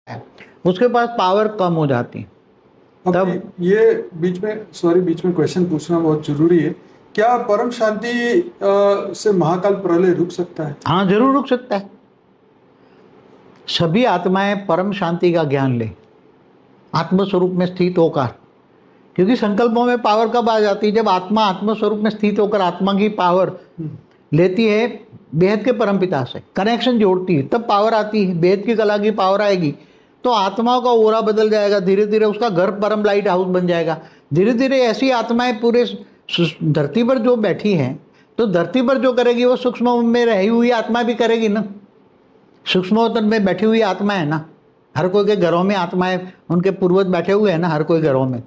है, उसके पास पावर कम हो जाती है। अब ये बीच में क्वेश्चन पूछना बहुत जरूरी है। क्या परम शांति से महाकाल प्रलय रुक सकता है? हाँ, जरूर रुक सकता है। सभी आत्माएं परम शांति का ज्ञान ले, आत्मस्वरूप में स्थित होकर, क्योंकि संकल्पों में पावर कब आ जाती है? जब आत्मा आत्मस्वरूप में स्थित होकर आत्मा की पावर लेती है बेहद के परमपिता से, कनेक्शन जोड़ती है, तब पावर आती है। बेहद की कला की पावर आएगी तो आत्माओं का ओरा बदल जाएगा, धीरे धीरे उसका घर परम लाइट हाउस बन जाएगा। धीरे धीरे ऐसी आत्माएं पूरे धरती पर जो बैठी हैं, तो धरती पर जो करेगी वो सूक्ष्म में रही हुई आत्मा भी करेगी ना। सूक्ष्म में बैठी हुई आत्मा है ना, हर कोई के घरों में आत्माएं, उनके पूर्वज बैठे हुए हैं ना हर कोई घरों में,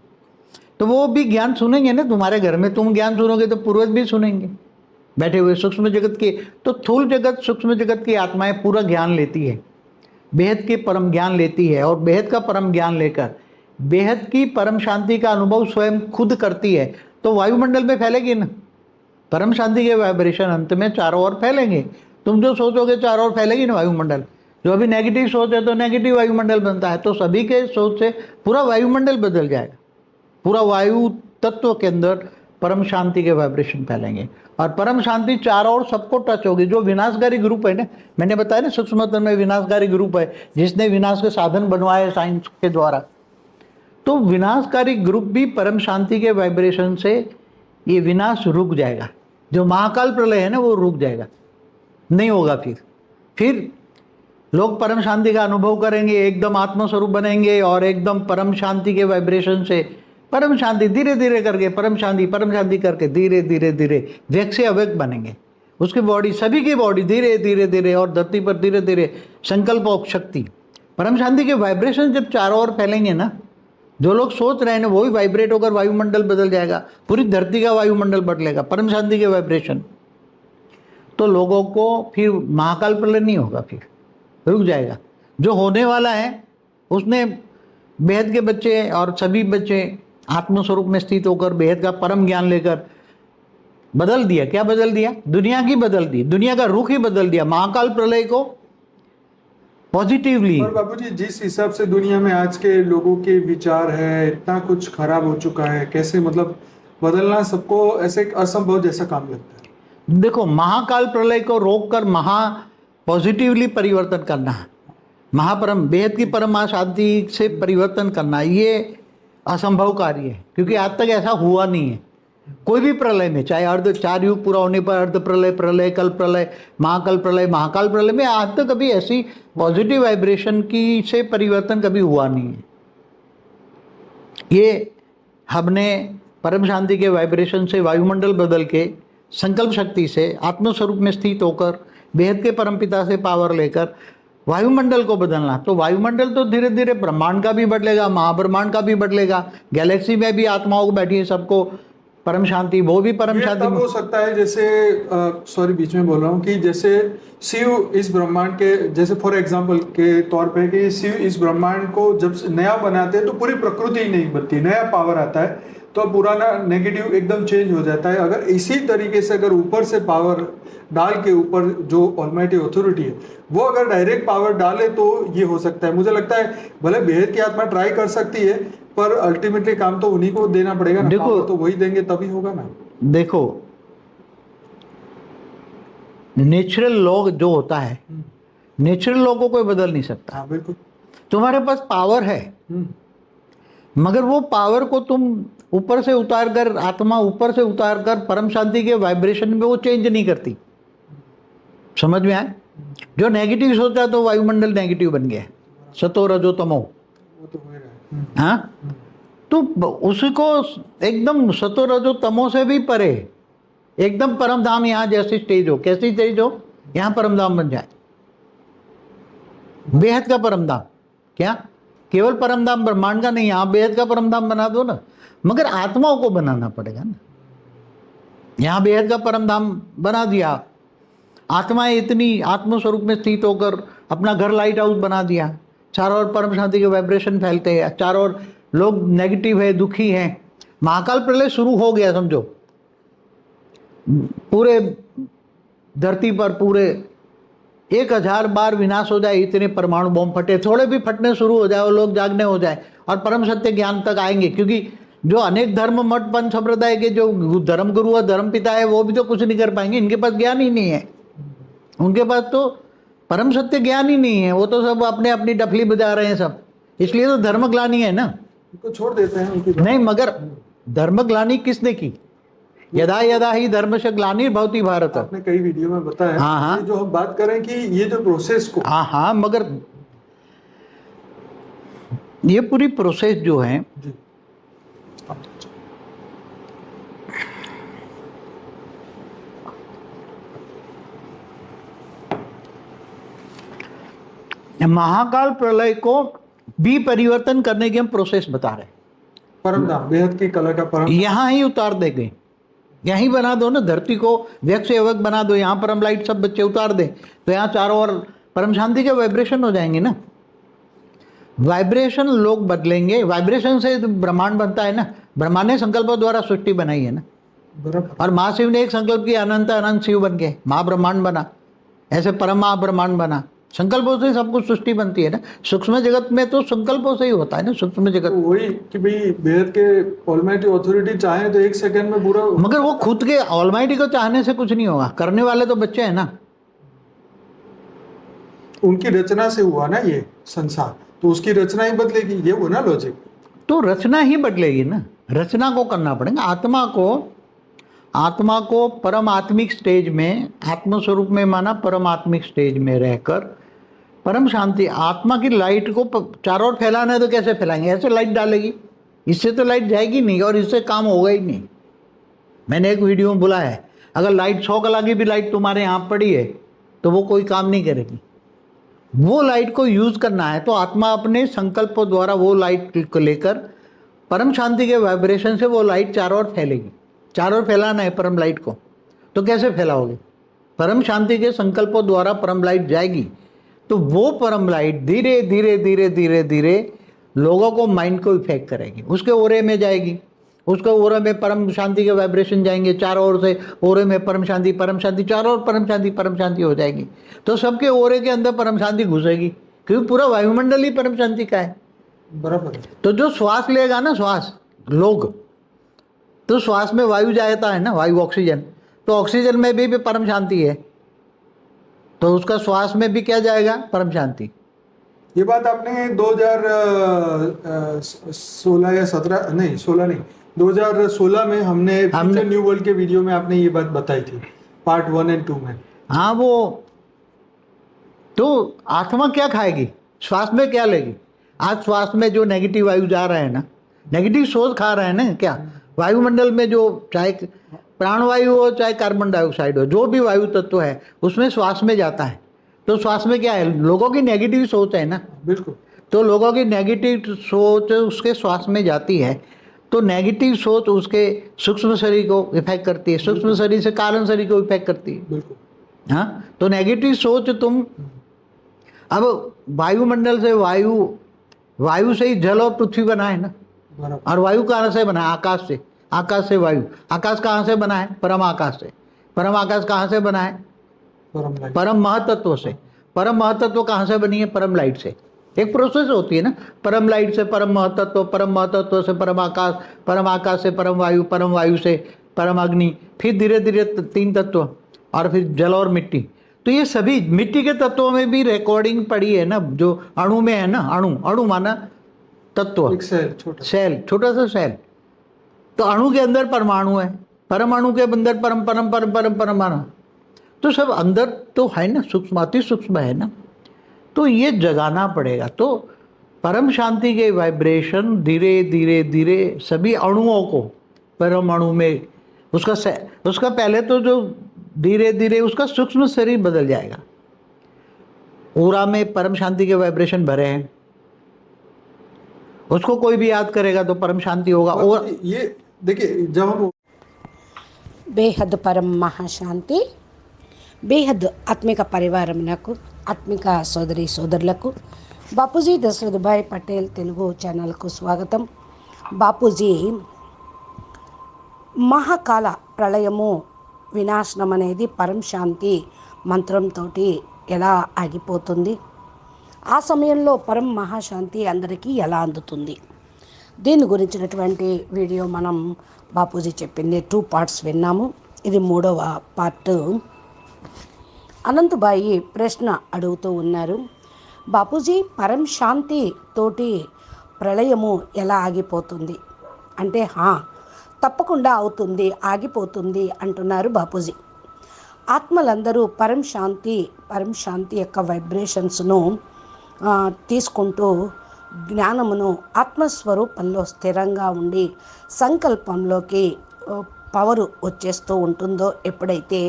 तो वो भी ज्ञान सुनेंगे ना। तुम्हारे घर में तुम ज्ञान सुनोगे तो पूर्वज भी सुनेंगे बैठे हुए सूक्ष्म जगत के। तो स्थूल जगत सूक्ष्म जगत की आत्माएं पूरा ज्ञान लेती है, बेहद के परम ज्ञान लेती है, और बेहद का परम ज्ञान लेकर बेहद की परम शांति का अनुभव स्वयं खुद करती है, तो वायुमंडल में फैलेगी ना। परम शांति के वाइब्रेशन अंत में चारों ओर फैलेंगे। तुम जो सोचोगे चारों ओर फैलेगी ना वायुमंडल। जो अभी नेगेटिव सोच है तो नेगेटिव वायुमंडल बनता है, तो सभी के सोच से पूरा वायुमंडल बदल जाएगा। पूरा वायु तत्व के अंदर परम शांति के वाइब्रेशन फैलेंगे, और परम शांति चारों ओर सबको टच होगी। जो विनाशकारी ग्रुप है ना, मैंने बताया ना सूक्ष्म में विनाशकारी ग्रुप है, जिसने विनाश के साधन बनवाए साइंस के द्वारा, तो विनाशकारी ग्रुप भी परम शांति के वाइब्रेशन से ये विनाश रुक जाएगा। जो महाकाल प्रलय है ना वो रुक जाएगा, नहीं होगा। फिर लोग परम शांति का अनुभव करेंगे, एकदम आत्मस्वरूप बनेंगे, और एकदम परम शांति के वाइब्रेशन से परम शांति धीरे धीरे करके परम शांति करके धीरे धीरे धीरे व्यक्त से अव्यक्त बनेंगे। उसकी बॉडी, सभी की बॉडी धीरे धीरे धीरे, और धरती पर धीरे धीरे संकल्प और शक्ति, परम शांति के वाइब्रेशन जब चारों ओर फैलेंगे ना, जो लोग सोच रहे हैं ना वही वाइब्रेट होकर वायुमंडल बदल जाएगा, पूरी धरती का वायुमंडल बदलेगा परम शांति के वाइब्रेशन। तो लोगों को फिर महाकाल प्रलय नहीं होगा, फिर रुक जाएगा। जो होने वाला है उसने बेहद के बच्चे और सभी बच्चे आत्मस्वरूप में स्थित होकर बेहद का परम ज्ञान लेकर बदल दिया। क्या बदल दिया? दुनिया की बदल दी, दुनिया का रुख ही बदल दिया महाकाल प्रलय को पॉजिटिवली। और बाबूजी, जिस हिसाब से दुनिया में आज के लोगों के विचार है, इतना कुछ खराब हो चुका है, कैसे मतलब बदलना सबको ऐसे असंभव जैसा काम लगता है। देखो, महाकाल प्रलय को रोककर महा पॉजिटिवली परिवर्तन करना है, महापरम बेहद की परम शांति से परिवर्तन करना, ये असंभव कार्य है, क्योंकि आज तक ऐसा हुआ नहीं है। कोई भी प्रलय में, चाहे अर्ध चार युग पूरा होने पर अर्ध प्रलय, प्रलय, कल प्रलय, महाकाल प्रलय, महाकाल प्रलय में आज तक कभी ऐसी पॉजिटिव वाइब्रेशन की से परिवर्तन कभी हुआ नहीं है। ये हमने परम शांति के वाइब्रेशन से वायुमंडल बदल के संकल्प शक्ति से आत्मस्वरूप में स्थित होकर बेहद के परमपिता से पावर लेकर वायुमंडल को बदलना। तो वायुमंडल तो धीरे धीरे ब्रह्मांड का भी बदलेगा, महाब्रह्मांड का भी बदलेगा, गैलेक्सी में भी आत्माओं को बैठी है, सबको परम शांति, वो भी परम शांति। तब हो सकता है जैसे सॉरी बीच में बोल रहा हूँ कि जैसे शिव इस ब्रह्मांड के, जैसे फॉर एग्जांपल के तौर पे कि शिव इस ब्रह्मांड को जब नया बनाते हैं तो पूरी प्रकृति ही नहीं बनती, नया पावर आता है तो पुराना नेगेटिव एकदम चेंज हो जाता है। अगर इसी तरीके से अगर ऊपर से पावर डाल के, ऊपर जो ऑलमाइटी अथॉरिटी है वो अगर डायरेक्ट पावर डाले तो ये हो सकता है। मुझे लगता है भले बेहद की आत्मा ट्राई कर सकती है, पर अल्टीमेटली काम तो उन्हीं को देना पड़ेगा ना। देखो, तो वही देंगे तभी होगा ना। देखो, नेचुरल लॉ जो होता है, नेचुरल लॉ को कोई बदल नहीं सकता। हाँ बिल्कुल। तुम्हारे पास पावर है, मगर वो पावर को तुम ऊपर से उतार कर, आत्मा ऊपर से उतार कर परम शांति के वाइब्रेशन में वो चेंज नहीं करती। समझ में आए? जो नेगेटिव सोचा तो वायुमंडल नेगेटिव बन गया, सतो रजो तमो। वो तो हो रहा है। हाँ, तो उसको एकदम सतो रजो तमो से भी परे एकदम परम धाम, यहाँ जैसी स्टेज हो, कैसी स्टेज हो, यहाँ परम धाम बन जाए, बेहद का परम धाम। क्या केवल परम धाम ब्रह्मांड का नहीं, यहाँ बेहद का परम धाम बना दो ना, मगर आत्माओं को बनाना पड़ेगा ना। यहाँ बेहद का परम धाम बना दिया, आत्माएं इतनी आत्मस्वरूप में स्थित होकर अपना घर लाइट हाउस बना दिया, चारों ओर परम शांति के वाइब्रेशन फैलते हैं, चारों ओर लोग नेगेटिव है, दुखी हैं। महाकाल प्रलय शुरू हो गया, समझो, पूरे धरती पर पूरे 1000 बार विनाश हो जाए, इतने परमाणु बम फटे, थोड़े भी फटने शुरू हो जाए और लोग जागने हो जाए और परम सत्य ज्ञान तक आएंगे। क्योंकि जो अनेक धर्म मठ पंथ संप्रदाय के जो धर्म गुरु और धर्म पिता है वो भी तो कुछ नहीं कर पाएंगे, इनके पास ज्ञान ही नहीं है, उनके पास तो परम सत्य ज्ञान ही नहीं है, वो तो सब अपने अपनी डफली बजा रहे हैं सब, इसलिए तो धर्मग्लानी है ना। उनको छोड़ देते हैं उनकी नहीं, मगर धर्मग्लानी किसने की? यदा यदा ही धर्म से ग्लानि भवति भारत। आपने कई वीडियो में बताया। हाँ, हाँ। ये जो हम बात करें कि ये जो प्रोसेस को, हाँ हाँ, मगर ये पूरी प्रोसेस जो है जी, महाकाल प्रलय को भी परिवर्तन करने की हम प्रोसेस बता रहे हैं। परम धाम बेहद की कला का परम, यहाँ ही उतार देंगे, यहीं बना दो ना, धरती को व्यक्त से अवक बना दो, यहाँ परम लाइट सब बच्चे उतार दे तो यहाँ चारों ओर परम शांति के वाइब्रेशन हो जाएंगे ना। वाइब्रेशन लोग बदलेंगे, वाइब्रेशन से ब्रह्मांड बनता है ना, ब्रह्मा ने संकल्पों द्वारा सृष्टि बनाई है ना। बराबर। और महाशिव ने एक संकल्प किया, अनंत अनंत शिव बन गए, महाब्रह्मांड बना, ऐसे परम महाब्रह्मांड बना। संकल्पों से सब कुछ सृष्टि बनती है ना, सूक्ष्म जगत में तो संकल्पों से ही होता है ना, सूक्ष्म जगत। तो वही कि भाई बेहद के ऑलमाइटी ऑथोरिटी चाहे तो 1 सेकंड में पूरा, मगर वो खुद के ऑलमाइटी को चाहने से कुछ नहीं होगा, करने वाले तो बच्चे हैं ना। उनकी रचना से हुआ ना ये संसार, तो उसकी रचना ही बदलेगी, ये वो ना लॉजिक। तो रचना ही बदलेगी ना, रचना को करना पड़ेगा। आत्मा को परम आत्मिक स्टेज में, आत्म स्वरूप में माना परम आत्मिक स्टेज में रहकर परम शांति आत्मा की लाइट को चारों ओर फैलाना है। तो कैसे फैलाएंगे? ऐसे लाइट डालेगी, इससे तो लाइट जाएगी नहीं और इससे काम होगा ही नहीं। मैंने एक वीडियो में बोला है, अगर लाइट 100 कला की भी लाइट तुम्हारे यहाँ पड़ी है तो वो कोई काम नहीं करेगी। वो लाइट को यूज करना है तो आत्मा अपने संकल्पों द्वारा वो लाइट को लेकर परम शांति के वाइब्रेशन से वो लाइट चारों ओर फैलेगी। चारों ओर फैलाना है परम लाइट को, तो कैसे फैलाओगे? परम शांति के संकल्पों द्वारा परम लाइट जाएगी, तो वो परम लाइट धीरे धीरे धीरे धीरे धीरे लोगों को, माइंड को इफेक्ट करेगी, उसके ओरे में जाएगी, उसके ओरे में परम शांति के वाइब्रेशन जाएंगे, चारों ओर से ओरे में परम शांति, चारों ओर परम शांति हो जाएगी। तो सबके ओरे के अंदर परम शांति घुसेगी, क्योंकि पूरा वायुमंडल ही परम शांति का है। बराबर है। तो जो श्वास लेगा ना, श्वास लोग, तो श्वास में वायु जाता है ना, वायु ऑक्सीजन, तो ऑक्सीजन में भी परम शांति है, तो उसका श्वास में भी क्या जाएगा? परम शांति। ये बात आपने 2016 या 17 नहीं 16 नहीं 2016 में हमने फ्यूचर न्यू वर्ल्ड के वीडियो में आपने ये बात बताई थी, पार्ट 1 और 2 में। हाँ, वो तो आत्मा क्या खाएगी? श्वास में क्या लेगी? आज श्वास में जो नेगेटिव वायु जा रहा है ना, नेगेटिव सोच खा रहे हैं ना, क्या वायुमंडल में जो चाहे प्राणवायु हो चाहे कार्बन डाइऑक्साइड हो, जो भी वायु तत्व है उसमें श्वास में जाता है। तो श्वास में क्या है? लोगों की नेगेटिव सोच है ना। बिल्कुल। तो लोगों की नेगेटिव सोच उसके श्वास में जाती है, तो नेगेटिव सोच उसके सूक्ष्म शरीर को इफेक्ट करती है, सूक्ष्म शरीर से कारण शरीर को इफेक्ट करती है। बिल्कुल। हाँ, तो नेगेटिव सोच तुम, अब वायुमंडल से वायु से ही जल और पृथ्वी बना है ना। और वायु कहाँ से बना है? आकाश से। आकाश से वायु। आकाश कहाँ से बना है? परम आकाश से। परम आकाश कहाँ से बना है? परम महतत्व से। परम महतत्व कहाँ से बनी है? परम लाइट से। एक प्रोसेस होती है ना, परम लाइट से परम महतत्व, परम महतत्व से परम आकाश से परम वायु से परम अग्नि, फिर धीरे धीरे 3 तत्व, और फिर जल और मिट्टी। तो ये सभी मिट्टी के तत्वों में भी रिकॉर्डिंग पड़ी है ना, जो अणु में है ना। अणु माना तत्व, सेल, छोटा सा सेल। तो अणु के अंदर परमाणु है, परमाणु के अंदर परमाणु, तो सब अंदर तो है ना, सूक्ष्म, अति सूक्ष्म है ना। तो ये जगाना पड़ेगा। तो परम शांति के वाइब्रेशन धीरे धीरे धीरे सभी अणुओं को, परमाणु में उसका पहले तो जो धीरे धीरे उसका सूक्ष्म शरीर बदल जाएगा। ऊरा में परम शांति के वाइब्रेशन भरे हैं, उसको कोई भी याद करेगा तो परम शांति होगा। और ये देखिए, जब हम బేహద్ పరం మహాశాంతి, బేహద్ ఆత్మిక పరివారమునకు, ఆత్మిక సోదరి సోదరులకు బాపూజీ దశరథభాయ్ పటేల్ తెలుగు ఛానల్కు స్వాగతం. బాపూజీ మహాకాల ప్రళయము వినాశనం అనేది పరం శాంతి మంత్రంతో ఎలా ఆగిపోతుంది? ఆ సమయంలో పరం మహాశాంతి అందరికీ ఎలా అందుతుంది? దీని గురించినటువంటి వీడియో మనం బాపూజీ చెప్పింది 2 పార్ట్స్ విన్నాము. ఇది 3వ పార్ట్. అనంతబాయి ప్రశ్న అడుగుతూ ఉన్నారు, బాపూజీ పరం శాంతి తోటి ప్రళయము ఎలా ఆగిపోతుంది అంటే తప్పకుండా అవుతుంది, ఆగిపోతుంది అంటున్నారు బాపూజీ. ఆత్మలందరూ పరం శాంతి యొక్క వైబ్రేషన్స్ను తీసుకుంటూ జ్ఞానమును ఆత్మస్వరూపంలో స్థిరంగా ఉండి సంకల్పంలోకి పవరు వచ్చేస్తూ ఉంటుందో ఎప్పుడైతే,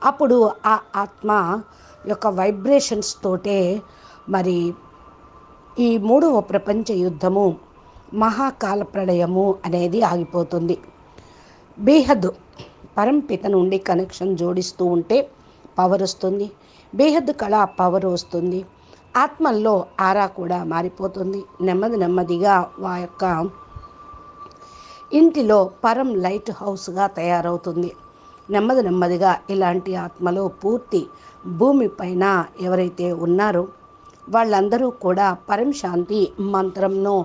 అప్పుడు ఆ ఆత్మ యొక్క వైబ్రేషన్స్ తోటే మరి ఈ 3వ ప్రపంచ యుద్ధము, మహాకాల ప్రళయము అనేది ఆగిపోతుంది. బేహద్ పరంపిత నుండి కనెక్షన్ జోడిస్తూ ఉంటే పవర్ వస్తుంది. బేహద్ కళ పవర్ వస్తుంది. ఆత్మల్లో ఆరా కూడా మారిపోతుంది. నెమ్మదిగా ఆ యొక్క ఇంటిలో పరం లైట్ హౌస్గా తయారవుతుంది. నెమ్మదిగా ఇలాంటి ఆత్మలో పూర్తి భూమిపైన ఎవరైతే ఉన్నారో వాళ్ళందరూ కూడా పరం శాంతి మంత్రంను,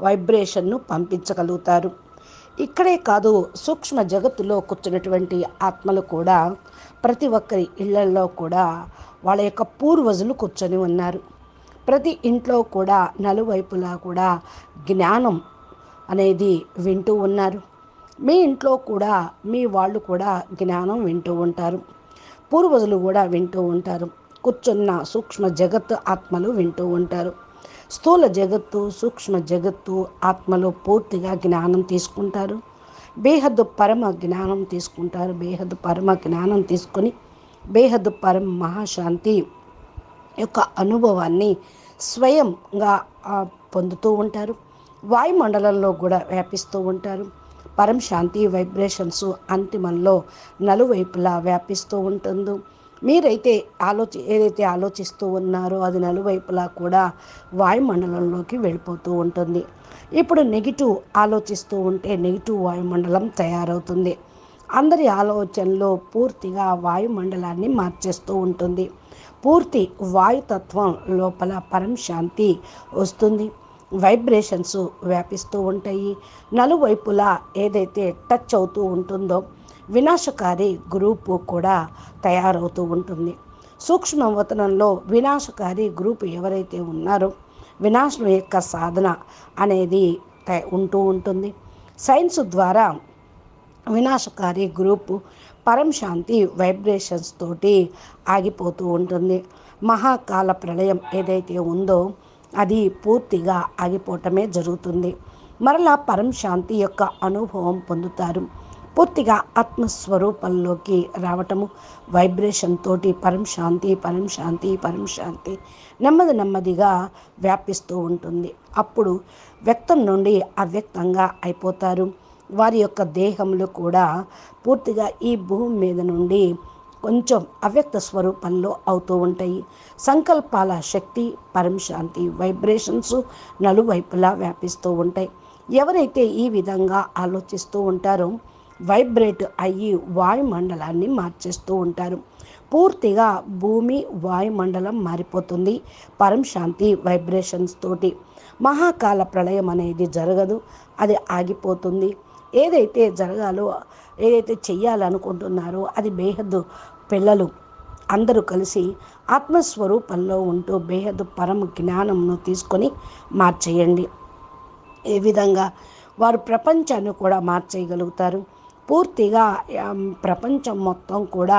వైబ్రేషన్ను పంపించగలుగుతారు. ఇక్కడే కాదు, సూక్ష్మ జగత్తులో కూర్చున్నటువంటి ఆత్మలు కూడా ప్రతి ఒక్కరి ఇళ్లల్లో కూడా వాళ్ళ యొక్క పూర్వజులు కూర్చొని ఉన్నారు. ప్రతి ఇంట్లో కూడా నలువైపులా కూడా జ్ఞానం అనేది వింటూ ఉన్నారు. మీ ఇంట్లో కూడా మీ వాళ్ళు కూడా జ్ఞానం వింటూ ఉంటారు. పూర్వజులు కూడా వింటూ ఉంటారు. కూర్చున్న సూక్ష్మ జగత్తు ఆత్మలు వింటూ ఉంటారు. స్థూల జగత్తు, సూక్ష్మ జగత్తు ఆత్మలు పూర్తిగా జ్ఞానం తీసుకుంటారు. బేహద్దు పరమ జ్ఞానం తీసుకుంటారు. బేహద్దు పరమ జ్ఞానం తీసుకొని బేహద్దు పరమ మహాశాంతి యొక్క అనుభవాన్ని స్వయంగా పొందుతూ ఉంటారు. వాయుమండలంలో కూడా వ్యాపిస్తూ ఉంటారు. పరం శాంతి వైబ్రేషన్స్ అంతిమంలో నలువైపులా వ్యాపిస్తూ ఉంటుందో, మీరైతే ఏదైతే ఆలోచిస్తూ ఉన్నారో అది నలువైపులా కూడా వాయుమండలంలోకి వెళ్ళిపోతూ ఉంటుంది. ఇప్పుడు నెగిటివ్ ఆలోచిస్తూ ఉంటే నెగిటివ్ వాయుమండలం తయారవుతుంది. అందరి ఆలోచనలో పూర్తిగా వాయుమండలాన్ని మార్చేస్తూ ఉంటుంది. పూర్తి వాయుతత్వం లోపల పరం శాంతి వస్తుంది. వైబ్రేషన్స్ వ్యాపిస్తూ ఉంటాయి. నలువైపులా ఏదైతే టచ్ అవుతూ ఉంటుందో వినాశకారి గ్రూపు కూడా తయారవుతూ ఉంటుంది. సూక్ష్మవతనంలో వినాశకారి గ్రూపు ఎవరైతే ఉన్నారో వినాశం యొక్క సాధన అనేది ఉంటూ ఉంటుంది. సైన్స్ ద్వారా వినాశకారి గ్రూపు పరం శాంతి వైబ్రేషన్స్ తోటి ఆగిపోతూ ఉంటుంది. మహాకాల ప్రళయం ఏదైతే ఉందో అది పూర్తిగా ఆగిపోవటమే జరుగుతుంది. మరలా పరం శాంతి యొక్క అనుభవం పొందుతారు. పూర్తిగా ఆత్మస్వరూపంలోకి రావటము, వైబ్రేషన్ తోటి పరం శాంతి నెమ్మదిగా వ్యాపిస్తూ ఉంటుంది. అప్పుడు వ్యక్తం నుండి అవ్యక్తంగా అయిపోతారు. వారి యొక్క దేహములు కూడా పూర్తిగా ఈ భూమి మీద నుండి కొంచెం అవ్యక్త స్వరూపంలో అవుతూ ఉంటాయి. సంకల్పాల శక్తి, పరం శాంతి వైబ్రేషన్స్ నలువైపులా వ్యాపిస్తూ ఉంటాయి. ఎవరైతే ఈ విధంగా ఆలోచిస్తూ ఉంటారో వైబ్రేట్ అయ్యి వాయుమండలాన్ని మార్చేస్తూ ఉంటారు. పూర్తిగా భూమి వాయుమండలం మారిపోతుంది పరం శాంతి వైబ్రేషన్స్ తోటి. మహాకాల ప్రళయం అనేది జరగదు, అది ఆగిపోతుంది. ఏదైతే జరగాలో, ఏదైతే చెయ్యాలనుకుంటున్నారో అది బేహద్దు పిల్లలు అందరూ కలిసి ఆత్మస్వరూపంలో ఉంటూ బేహద్దు పరమ జ్ఞానంను తీసుకొని మార్చేయండి. ఏ విధంగా వారు ప్రపంచాన్ని కూడా మార్చేయగలుగుతారు. పూర్తిగా ప్రపంచం మొత్తం కూడా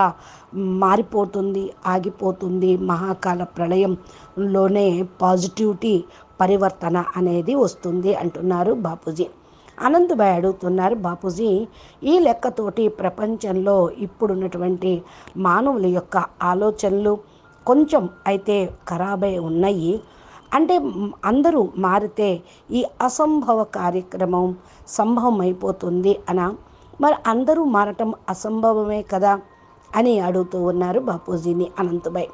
మారిపోతుంది, ఆగిపోతుంది. మహాకాల ప్రళయంలోనే పాజిటివిటీ పరివర్తన అనేది వస్తుంది అంటున్నారు బాపూజీ. అనంతబాయ్ అడుగుతున్నారు, బాపూజీ ఈ లెక్కతోటి ప్రపంచంలో ఇప్పుడున్నటువంటి మానవుల యొక్క ఆలోచనలు కొంచెం అయితే ఖరాబై ఉన్నాయి అంటే అందరూ మారితే ఈ అసంభవ కార్యక్రమం సంభవం అయిపోతుంది అనా? మరి అందరూ మారటం అసంభవమే కదా అని అడుగుతూ ఉన్నారు బాపూజీని అనంతబాయ్.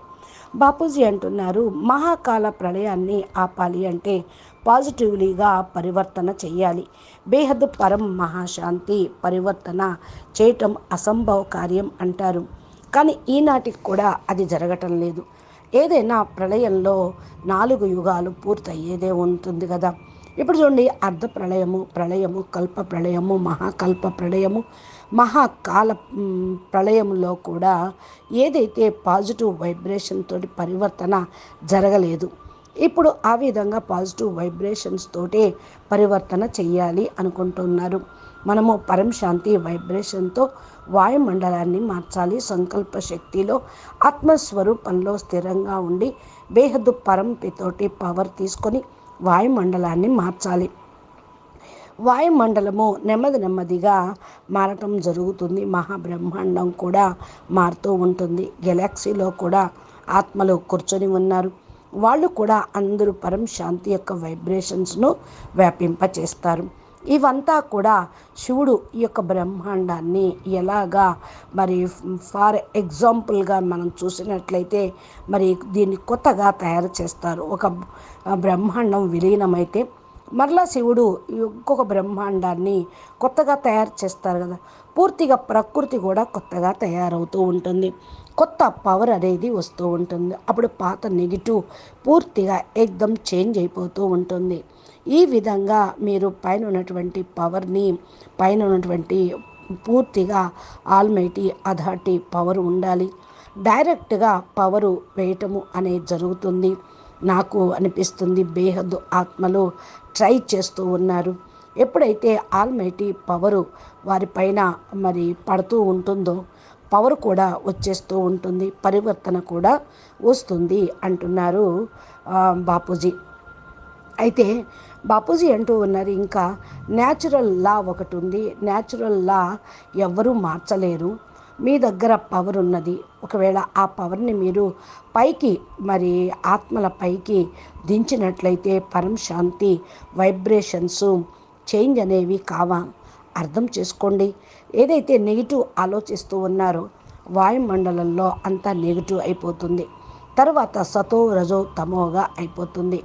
బాపూజీ అంటున్నారు, మహాకాల ప్రళయాన్ని ఆపాలి అంటే పాజిటివ్లీగా పరివర్తన చెయ్యాలి. బేహద్ పరం మహాశాంతి పరివర్తన చేయటం అసంభవ కార్యం అంటారు. కానీ ఈనాటికి కూడా అది జరగటం లేదు. ఏదైనా ప్రళయంలో 4 యుగాలు పూర్తయ్యేదే ఉంటుంది కదా. ఇప్పుడు చూడండి, అర్ధ ప్రళయము, ప్రళయము, కల్ప ప్రళయము, మహాకల్ప ప్రళయము, మహాకాల ప్రళయంలో కూడా ఏదైతే పాజిటివ్ వైబ్రేషన్ తోటి పరివర్తన జరగలేదు. ఇప్పుడు ఆ విధంగా పాజిటివ్ వైబ్రేషన్స్ తోటే పరివర్తన చెయ్యాలి అనుకుంటున్నారు. మనము పరం శాంతి వైబ్రేషన్తో వాయుమండలాన్ని మార్చాలి. సంకల్ప శక్తిలో ఆత్మస్వరూపంలో స్థిరంగా ఉండి బేహద్దు పరంపితోటి పవర్ తీసుకొని వాయుమండలాన్ని మార్చాలి. వాయుమండలము నెమ్మదిగా మారటం జరుగుతుంది. మహాబ్రహ్మాండం కూడా మారుతూ ఉంటుంది. గెలాక్సీలో కూడా ఆత్మలు కూర్చొని ఉన్నారు. వాళ్ళు కూడా అందరూ పరం శాంతి యొక్క వైబ్రేషన్స్ను వ్యాపింపచేస్తారు. ఇవంతా కూడా శివుడు ఈ యొక్క బ్రహ్మాండాన్ని ఎలాగా మరి ఫార్ ఎగ్జాంపుల్గా మనం చూసినట్లయితే మరి దీన్ని కొత్తగా తయారు చేస్తారు. ఒక బ్రహ్మాండం విలీనమైతే మరలా శివుడు ఇంకొక బ్రహ్మాండాన్ని కొత్తగా తయారు చేస్తారు కదా. పూర్తిగా ప్రకృతి కూడా కొత్తగా తయారవుతూ ఉంటుంది. కొత్త పవర్ అనేది వస్తూ ఉంటుంది. అప్పుడు పాత నెగిటివ్ పూర్తిగా ఏకదం చేంజ్ అయిపోతూ ఉంటుంది. ఈ విధంగా మీరు పైన ఉన్నటువంటి పవర్ని, పైన ఉన్నటువంటి పూర్తిగా ఆల్మైటీ అథారిటీ పవర్ ఉండాలి. డైరెక్ట్గా పవరు వేయటము అనేది జరుగుతుంది. నాకు అనిపిస్తుంది బేహద్దు ఆత్మలు ట్రై చేస్తూ ఉన్నారు. ఎప్పుడైతే ఆల్మైటీ పవరు వారిపైన మరి పడుతూ ఉంటుందో పవర్ కూడా వచ్చేస్తూ ఉంటుంది, పరివర్తన కూడా వస్తుంది అంటున్నారు బాపూజీ. అయితే బాపూజీ అంటూ ఉన్నారు, ఇంకా న్యాచురల్ లా ఒకటి ఉంది. న్యాచురల్ లా ఎవ్వరూ మార్చలేరు. మీ దగ్గర పవర్ ఉన్నది. ఒకవేళ ఆ పవర్ని మీరు పైకి మరి ఆత్మల పైకి దించినట్లయితే పరం శాంతి వైబ్రేషన్స్ చేంజ్ అనేవి కావా. అర్థం చేసుకోండి. ఏదైతే నెగిటివ్ ఆలోచిస్తూ ఉన్నారో వాయుమండలంలో అంతా నెగిటివ్ అయిపోతుంది. తర్వాత సతో రజో తమోగా అయిపోతుంది.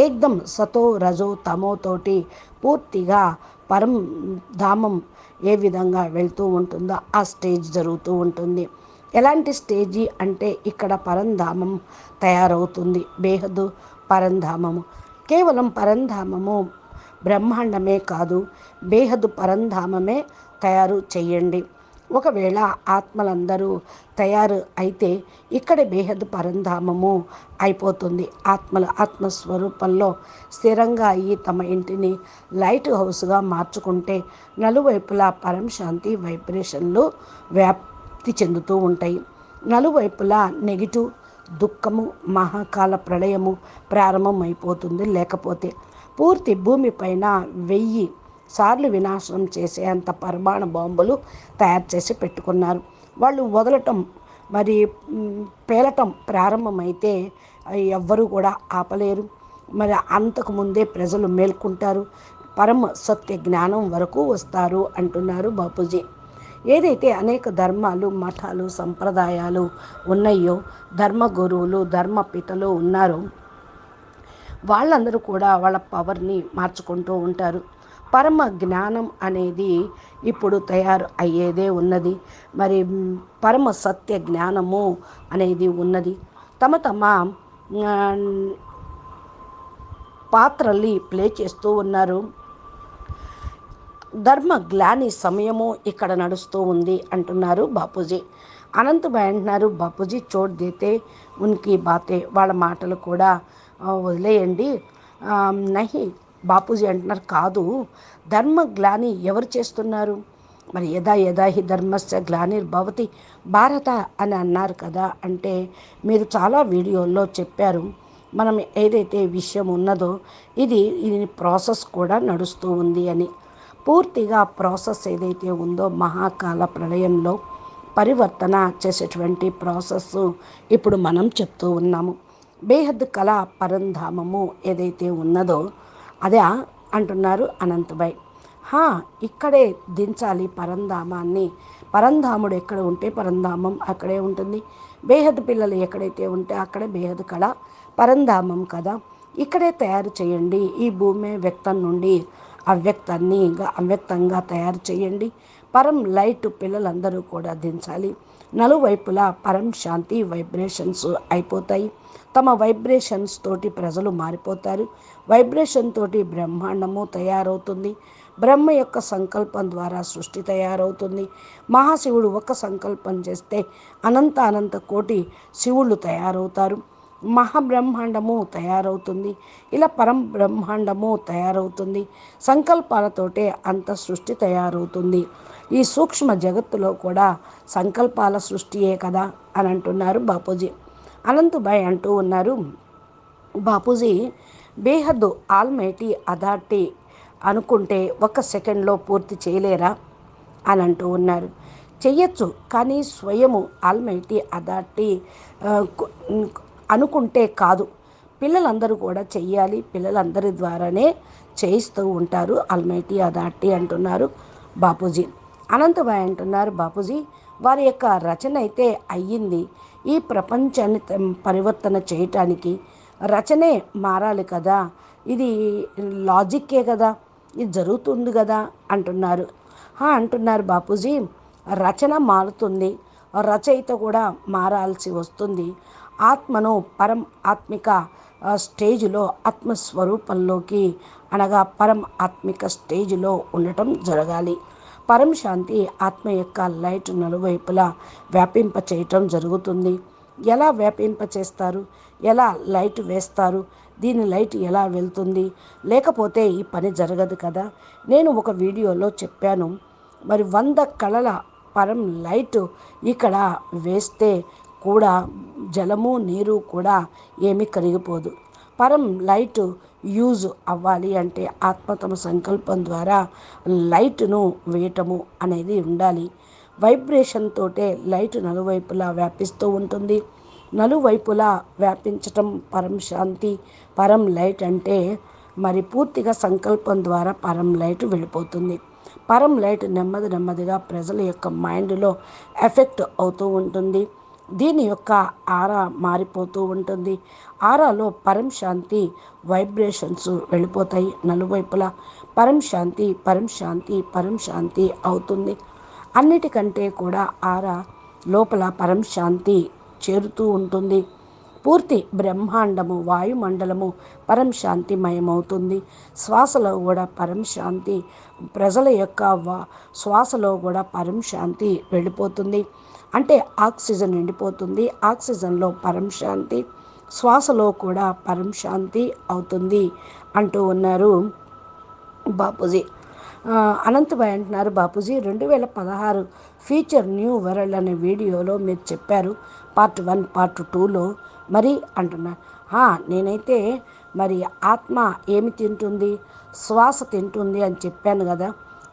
ఏకదం సతో రజో తమోతోటి పూర్తిగా పరం ధామం ఏ విధంగా వెళ్తూ ఉంటుందో ఆ స్టేజ్ జరుగుతూ ఉంటుంది. ఎలాంటి స్టేజీ అంటే ఇక్కడ పరంధామం తయారవుతుంది. బేహద్దు పరంధామము, కేవలం పరంధామము బ్రహ్మాండమే కాదు, బేహద్దు పరంధామమే తయారు చేయండి. ఒకవేళ ఆత్మలందరూ తయారు అయితే ఇక్కడే బేహద్దు పరంధామము అయిపోతుంది. ఆత్మలు ఆత్మస్వరూపంలో స్థిరంగా అయ్యి తమ ఇంటిని లైట్ హౌస్గా మార్చుకుంటే నలువైపులా పరం శాంతి వైబ్రేషన్లు వ్యాప్తి చెందుతూ ఉంటాయి. నలువైపులా నెగిటివ్ దుఃఖము, మహాకాల ప్రళయము ప్రారంభం అయిపోతుంది. లేకపోతే పూర్తి భూమిపైన 1000 సార్లు వినాశనం చేసే అంత పరమాణు బాంబులు తయారు చేసి పెట్టుకున్నారు. వాళ్ళు వదలటం మరి పేలటం ప్రారంభమైతే ఎవ్వరూ కూడా ఆపలేరు. మరి అంతకుముందే ప్రజలు మేల్కుంటారు, పరమ సత్య జ్ఞానం వరకు వస్తారు అంటున్నారు బాపూజీ. ఏదైతే అనేక ధర్మాలు, మఠాలు, సంప్రదాయాలు ఉన్నాయో, ధర్మ గురువులు, ధర్మపితలు ఉన్నారో వాళ్ళందరూ కూడా వాళ్ళ పవర్ని మార్చుకుంటూ ఉంటారు. పరమ జ్ఞానం అనేది ఇప్పుడు తయారు అయ్యేదే ఉన్నది. మరి పరమ సత్య జ్ఞానము అనేది ఉన్నది. తమ పాత్రల్ని ప్లే చేస్తూ ఉన్నారు. ధర్మ గ్లాని సమయము ఇక్కడ నడుస్తూ ఉంది అంటున్నారు బాపూజీ. అనంతభాయ్ అంటున్నారు, బాపూజీ చోట్ దేతే ఉన్కి బాతే, వాళ్ళ మాటలు కూడా వదిలేయండి. నహి, బాపూజీ అంటున్నారు కాదు, ధర్మ గ్లాని ఎవరు చేస్తున్నారు? మరి యదా యదా హి ధర్మస్య గ్లానిర్భవతి భారత అని అన్నారు కదా. అంటే మీరు చాలా వీడియోల్లో చెప్పారు, మనం ఏదైతే విషయం ఉన్నదో ఇది ప్రాసెస్ కూడా నడుస్తూ ఉంది అని. పూర్తిగా ప్రాసెస్ ఏదైతే ఉందో మహాకాల ప్రళయంలో పరివర్తన చేసేటువంటి ప్రాసెస్ ఇప్పుడు మనం చెప్తూ ఉన్నాము. బేహద్ కళ పరంధామము ఏదైతే ఉన్నదో అదే అంటున్నారు అనంతభాయ్. ఇక్కడే దించాలి పరంధామాన్ని. పరంధాముడు ఎక్కడ ఉంటే పరంధామం అక్కడే ఉంటుంది. బేహద్ పిల్లలు ఎక్కడైతే ఉంటే అక్కడే బేహద్ కళ పరంధామం కదా. ఇక్కడే తయారు చేయండి. ఈ భూమి వ్యక్తం నుండి అవ్యక్తంగా తయారు చేయండి. పరం లైట్ పిల్లలందరూ కూడా దించాలి. నలువైపులా పరం శాంతి వైబ్రేషన్స్ అయిపోతాయి. తమ వైబ్రేషన్స్ తోటి ప్రజలు మారిపోతారు. వైబ్రేషన్ తోటి బ్రహ్మాండము తయారవుతుంది. బ్రహ్మ యొక్క సంకల్పం ద్వారా సృష్టి తయారవుతుంది. మహాశివుడు ఒక సంకల్పం చేస్తే అనంత కోటి శివుళ్ళు తయారవుతారు. మహాబ్రహ్మాండము తయారవుతుంది. ఇలా పరం బ్రహ్మాండము తయారవుతుంది. సంకల్పాలతోటే అంత సృష్టి తయారవుతుంది. ఈ సూక్ష్మ జగత్తులో కూడా సంకల్పాల సృష్టియే కదా అని అంటున్నారు బాపూజీ. అనంతభాయ్ అంటూ ఉన్నారు, బాపూజీ బేహద్దు ఆల్మైటీ అథారిటీ అనుకుంటే ఒక సెకండ్లో పూర్తి చేయలేరా అని అంటూ ఉన్నారు. చెయ్యొచ్చు, కానీ స్వయము ఆల్మైటీ అథారిటీ అనుకుంటే కాదు. పిల్లలందరూ కూడా చెయ్యాలి. పిల్లలందరి ద్వారానే చేయిస్తూ ఉంటారు ఆల్మైటీ అథారిటీ అంటున్నారు బాపూజీ. అనంతభాయ్ అంటున్నారు, బాపూజీ వారి యొక్క రచన అయితే అయ్యింది. ఈ ప్రపంచాన్ని పరివర్తన చేయటానికి రచనే మారాలి కదా, ఇది లాజిక్కే కదా, ఇది జరుగుతుంది కదా అంటున్నారు. అంటున్నారు బాపూజీ, రచన మారుతుంది, రచయిత కూడా మారాల్సి వస్తుంది. ఆత్మను పరం ఆత్మిక స్టేజ్లో ఆత్మస్వరూపంలోకి అనగా పరం ఆత్మిక స్టేజ్లో ఉండటం జరగాలి. పరం శాంతి ఆత్మ యొక్క లైట్ నలువైపులా వ్యాపింప చేయటం జరుగుతుంది. ఎలా వ్యాపింప చేస్తారు, ఎలా లైట్ వేస్తారు, దీని లైట్ ఎలా వెళ్తుంది, లేకపోతే ఈ పని జరగదు కదా. నేను ఒక వీడియోలో చెప్పాను, మరి 100 కళల పరం లైట్ ఇక్కడ వేస్తే కూడా జలము నీరు కూడా ఏమీ కరిగిపోదు. పరం లైట్ యూజ్ అవ్వాలి అంటే ఆత్మ తమ సంకల్పం ద్వారా లైట్ను వేయటము అనేది ఉండాలి. వైబ్రేషన్ తోటే లైట్ నలువైపులా వ్యాపిస్తూ ఉంటుంది. నలువైపులా వ్యాపించటం పరం శాంతి, పరం లైట్ అంటే మరి పూర్తిగా సంకల్పం ద్వారా పరం లైట్ వెళ్ళిపోతుంది. పరం లైట్ నెమ్మదిగా ప్రజల యొక్క మైండ్లో ఎఫెక్ట్ అవుతూ ఉంటుంది. దీని యొక్క ఆరా మారిపోతూ ఉంటుంది. ఆరాలో పరం శాంతి వైబ్రేషన్స్ వెళ్ళిపోతాయి. నలువైపులా పరం శాంతి పరం శాంతి పరం శాంతి అవుతుంది. అన్నిటికంటే కూడా ఆరా లోపల పరం శాంతి చేరుతూ ఉంటుంది. పూర్తి బ్రహ్మాండము వాయుమండలము పరం శాంతిమయమవుతుంది. శ్వాసలో కూడా పరం శాంతి, ప్రజల యొక్క శ్వాసలో కూడా పరం శాంతి వెళ్ళిపోతుంది. అంటే ఆక్సిజన్ నిండిపోతుంది. ఆక్సిజన్లో పరం శాంతి, శ్వాసలో కూడా పరం శాంతి అవుతుంది అంటూ ఉన్నారు బాపూజీ. అనంతభాయ్ అంటున్నారు, బాపూజీ 2016 ఫ్యూచర్ న్యూ వరల్డ్ అనే వీడియోలో మీరు చెప్పారు పార్ట్ 1 పార్ట్ 2లో మరి అంటున్నారు. నేనైతే మరి ఆత్మ ఏమి తింటుంది, శ్వాస తింటుంది అని చెప్పాను కదా.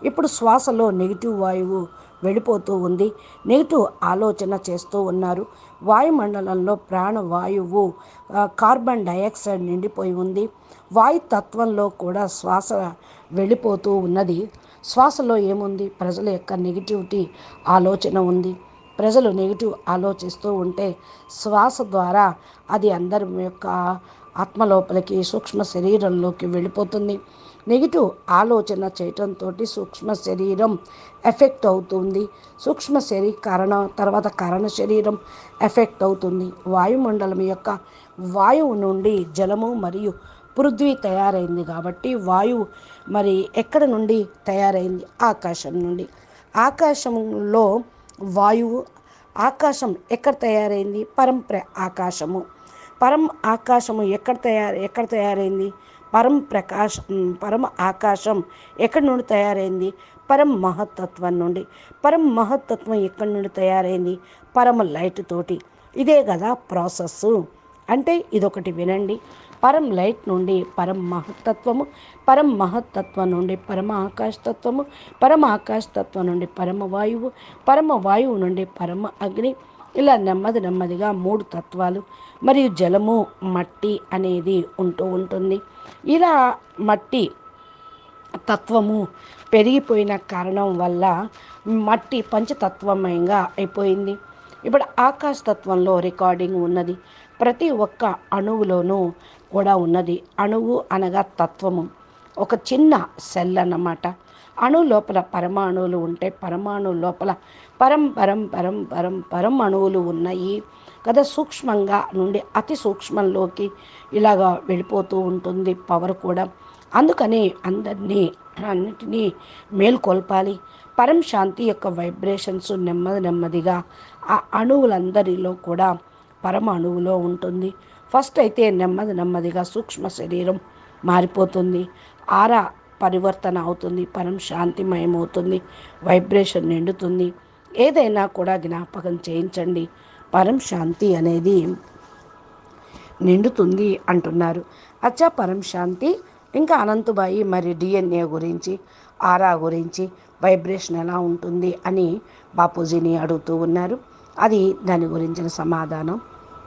ఇప్పుడు శ్వాసలో నెగిటివ్ వాయువు వెళ్ళిపోతూ ఉంది. నెగిటివ్ ఆలోచన చేస్తూ ఉన్నారు. వాయుమండలంలో ప్రాణవాయువు కార్బన్ డైఆక్సైడ్ నిండిపోయి ఉంది. వాయుతత్వంలో కూడా శ్వాస వెళ్ళిపోతూ ఉన్నది. శ్వాసలో ఏముంది, ప్రజల యొక్క నెగిటివిటీ ఆలోచన ఉంది. ప్రజలు నెగిటివ్ ఆలోచిస్తూ ఉంటే శ్వాస ద్వారా అది అందరి యొక్క ఆత్మ లోపలికి సూక్ష్మ శరీరంలోకి వెళ్ళిపోతుంది. నెగిటివ్ ఆలోచన చేయటంతో సూక్ష్మ శరీరం ఎఫెక్ట్ అవుతుంది. సూక్ష్మ తర్వాత కారణ శరీరం ఎఫెక్ట్ అవుతుంది. వాయుమండలం యొక్క వాయువు నుండి జలము మరియు పృథ్వీ తయారైంది కాబట్టి వాయువు మరి ఎక్కడ నుండి తయారైంది, ఆకాశం నుండి. ఆకాశంలో వాయువు, ఆకాశం ఎక్కడ తయారైంది, ఆకాశము. పరం ఆకాశము ఎక్కడ తయారైంది, పరం ఆకాశం ఎక్కడి నుండి తయారైంది, పరం మహత్తత్వం నుండి. పరం మహత్తత్వం ఎక్కడి నుండి తయారైంది, పరమ లైట్ తోటి. ఇదే కదా ప్రాసెస్. అంటే ఇదొకటి వినండి, పరం లైట్ నుండి పరం మహత్తత్వము, పరం మహత్తత్వం నుండి పరమ ఆకాశతత్వము, పరమ ఆకాశతత్వం నుండి పరమ వాయువు, పరమ వాయువు నుండి పరమ అగ్ని. ఇలా నెమ్మదిగా 3 తత్వాలు మరియు జలము మట్టి అనేది ఉంటూ ఉంటుంది. ఇలా మట్టి తత్వము పెరిగిపోయిన కారణం వల్ల మట్టి పంచతత్వమయంగా అయిపోయింది. ఇప్పుడు ఆకాశతత్వంలో రికార్డింగ్ ఉన్నది. ప్రతి ఒక్క అణువులోనూ కూడా ఉన్నది. అణువు అనగా తత్వము. ఒక చిన్న సెల్ అన్నమాట. అణు లోపల పరమాణువులు ఉంటే పరమాణు లోపల పరం అణువులు ఉన్నాయి కదా. సూక్ష్మంగా నుండి అతి సూక్ష్మంలోకి ఇలాగా వెళ్ళిపోతూ ఉంటుంది పవర్ కూడా. అందుకని అన్నిటినీ మేల్కొల్పాలి. పరం శాంతి యొక్క వైబ్రేషన్స్ నెమ్మదిగా ఆ అణువులందరిలో కూడా పరమాణువులో ఉంటుంది. ఫస్ట్ అయితే నెమ్మదిగా సూక్ష్మ శరీరం మారిపోతుంది, ఆరా పరివర్తన అవుతుంది, పరం శాంతిమయమవుతుంది, వైబ్రేషన్ నిండుతుంది. ఏదైనా కూడా జ్ఞాపకం చేయించండి, పరం శాంతి అనేది నిండుతుంది అంటున్నారు. అచ్చా పరం శాంతి. ఇంకా అనంతబాయి మరి DNA గురించి, ఆరా గురించి, వైబ్రేషన్ ఎలా ఉంటుంది అని బాపూజీని అడుగుతూ ఉన్నారు. అది దాని గురించిన సమాధానం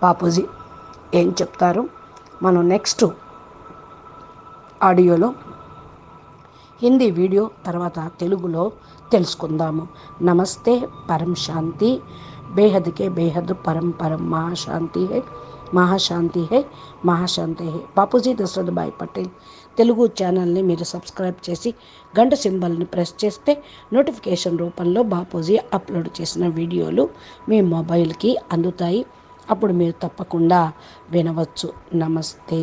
బాపూజీ ఏం చెప్తారు మనం నెక్స్ట్ ఆడియోలో హిందీ వీడియో తర్వాత తెలుగులో తెలుసుకుందాము. నమస్తే. పరం శాంతి. బేహద్ కే బేహద్ పరం మహాశాంతి హై, మహాశాంతి హై, మహాశాంతి హై. బాపూజీ దశరథ్ భాయ్ పటేల్ తెలుగు ఛానల్ని మీరు సబ్స్క్రైబ్ చేసి గంట సింబల్ని ప్రెస్ చేస్తే నోటిఫికేషన్ రూపంలో బాపూజీ అప్లోడ్ చేసిన వీడియోలు మీ మొబైల్కి అందుతాయి. అప్పుడు మీరు తప్పకుండా వినవచ్చు. నమస్తే.